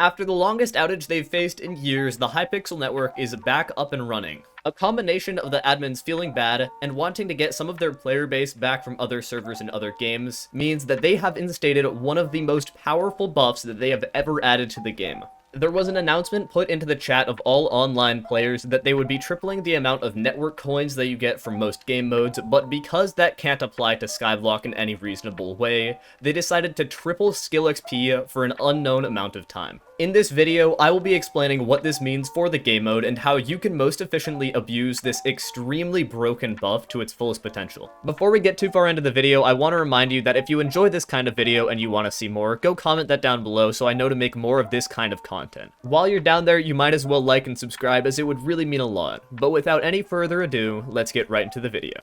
After the longest outage they've faced in years, the Hypixel network is back up and running. A combination of the admins feeling bad and wanting to get some of their player base back from other servers and other games means that they have instated one of the most powerful buffs that they have ever added to the game. There was an announcement put into the chat of all online players that they would be tripling the amount of network coins that you get from most game modes, but because that can't apply to Skyblock in any reasonable way, they decided to triple skill XP for an unknown amount of time. In this video, I will be explaining what this means for the game mode and how you can most efficiently abuse this extremely broken buff to its fullest potential. Before we get too far into the video, I want to remind you that if you enjoy this kind of video and you want to see more, go comment that down below so I know to make more of this kind of content. While you're down there, you might as well like and subscribe as it would really mean a lot. But without any further ado, let's get right into the video.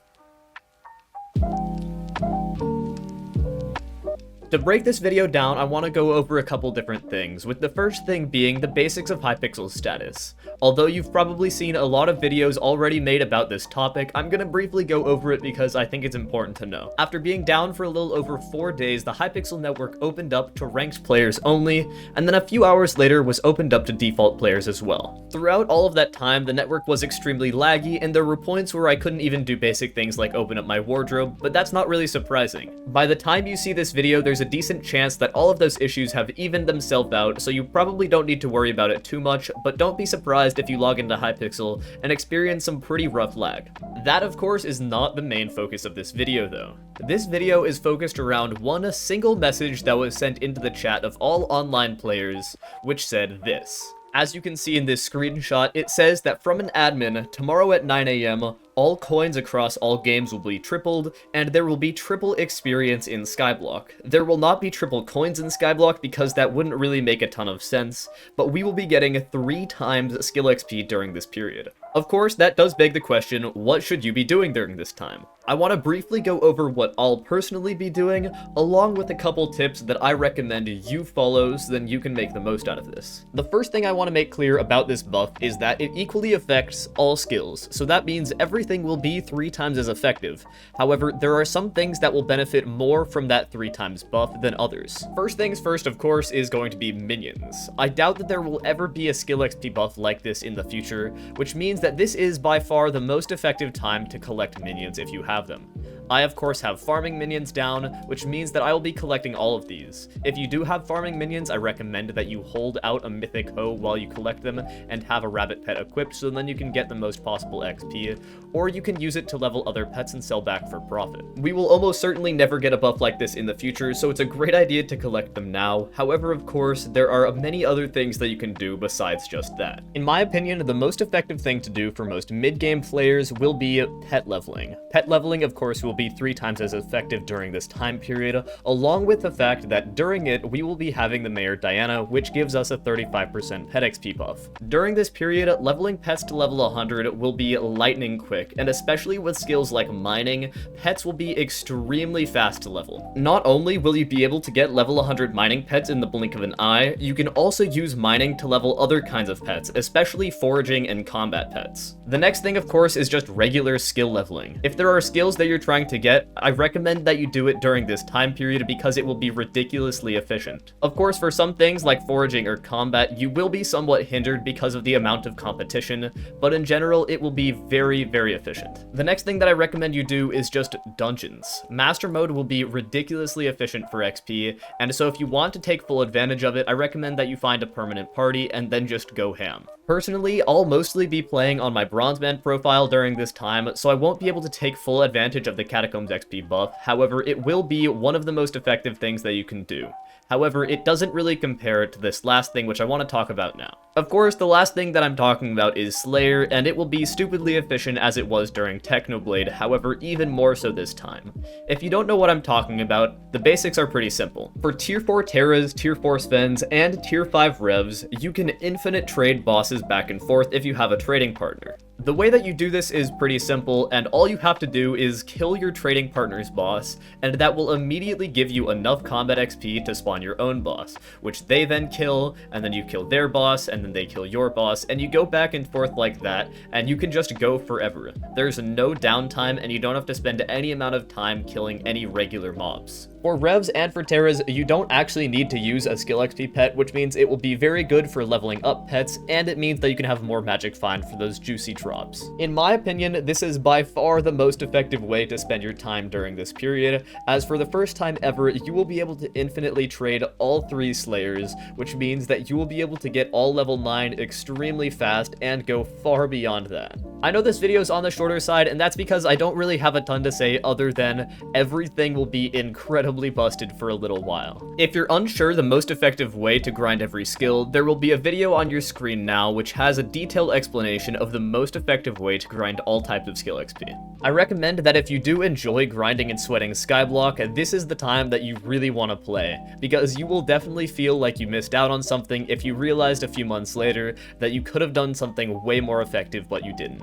To break this video down, I want to go over a couple different things, with the first thing being the basics of Hypixel's status. Although you've probably seen a lot of videos already made about this topic, I'm gonna briefly go over it because I think it's important to know. After being down for a little over 4 days, the Hypixel network opened up to ranked players only, and then a few hours later was opened up to default players as well. Throughout all of that time, the network was extremely laggy, and there were points where I couldn't even do basic things like open up my wardrobe, but that's not really surprising. By the time you see this video, there's a decent chance that all of those issues have evened themselves out, so you probably don't need to worry about it too much, but don't be surprised if you log into Hypixel and experience some pretty rough lag. That, of course, is not the main focus of this video, though. This video is focused around one single message that was sent into the chat of all online players, which said this. As you can see in this screenshot, it says that from an admin, tomorrow at 9 AM, all coins across all games will be tripled, and there will be triple experience in Skyblock. There will not be triple coins in Skyblock because that wouldn't really make a ton of sense, but we will be getting 3 times skill XP during this period. Of course, that does beg the question, what should you be doing during this time? I want to briefly go over what I'll personally be doing, along with a couple tips that I recommend you follow so then you can make the most out of this. The first thing I want to make clear about this buff is that it equally affects all skills, so that means everything will be 3 times as effective. However, there are some things that will benefit more from that 3 times buff than others. First things first, of course, is going to be minions. I doubt that there will ever be a skill XP buff like this in the future, which means that this is by far the most effective time to collect minions if you have them. I of course have farming minions down, which means that I will be collecting all of these. If you do have farming minions, I recommend that you hold out a mythic hoe while you collect them and have a rabbit pet equipped so then you can get the most possible XP, or you can use it to level other pets and sell back for profit. We will almost certainly never get a buff like this in the future, so it's a great idea to collect them now. However, of course, there are many other things that you can do besides just that. In my opinion, the most effective thing to do for most mid-game players will be pet leveling. Pet leveling, of course, will be 3 times as effective during this time period, along with the fact that during it, we will be having the Mayor Diana, which gives us a 35% pet XP buff. During this period, leveling pets to level 100 will be lightning quick, and especially with skills like mining, pets will be extremely fast to level. Not only will you be able to get level 100 mining pets in the blink of an eye, you can also use mining to level other kinds of pets, especially foraging and combat pets. The next thing, of course, is just regular skill leveling. If there are skills that you're trying to get, I recommend that you do it during this time period because it will be ridiculously efficient. Of course, for some things like foraging or combat, you will be somewhat hindered because of the amount of competition, but in general, it will be very, very efficient. The next thing that I recommend you do is just dungeons. Master mode will be ridiculously efficient for XP, and so if you want to take full advantage of it, I recommend that you find a permanent party and then just go ham. Personally, I'll mostly be playing on my Bronzeman profile during this time, so I won't be able to take full advantage of the Catacombs XP buff. However, it will be one of the most effective things that you can do. However, it doesn't really compare to this last thing, which I want to talk about now. Of course, the last thing that I'm talking about is Slayer, and it will be stupidly efficient as it was during Technoblade, however, even more so this time. If you don't know what I'm talking about, the basics are pretty simple. For Tier 4 Terras, Tier 4 Svens, and Tier 5 Revs, you can infinite trade bosses back and forth if you have a trading partner. The way that you do this is pretty simple, and all you have to do is kill your trading partner's boss, and that will immediately give you enough combat XP to spawn your own boss, which they then kill, and then you kill their boss, and then they kill your boss, and you go back and forth like that, and you can just go forever. There's no downtime, and you don't have to spend any amount of time killing any regular mobs. For Revs and for Terras, you don't actually need to use a skill XP pet, which means it will be very good for leveling up pets, and it means that you can have more magic find for those juicy drops. In my opinion, this is by far the most effective way to spend your time during this period, as for the first time ever, you will be able to infinitely trade all 3 Slayers, which means that you will be able to get all level 9 extremely fast and go far beyond that. I know this video is on the shorter side, and that's because I don't really have a ton to say other than everything will be incredibly busted for a little while. If you're unsure the most effective way to grind every skill, there will be a video on your screen now which has a detailed explanation of the most effective way to grind all types of skill XP. I recommend that if you do enjoy grinding and sweating Skyblock, this is the time that you really want to play, because you will definitely feel like you missed out on something if you realized a few months later that you could have done something way more effective but you didn't.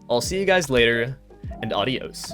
I'll see you guys later, and adios.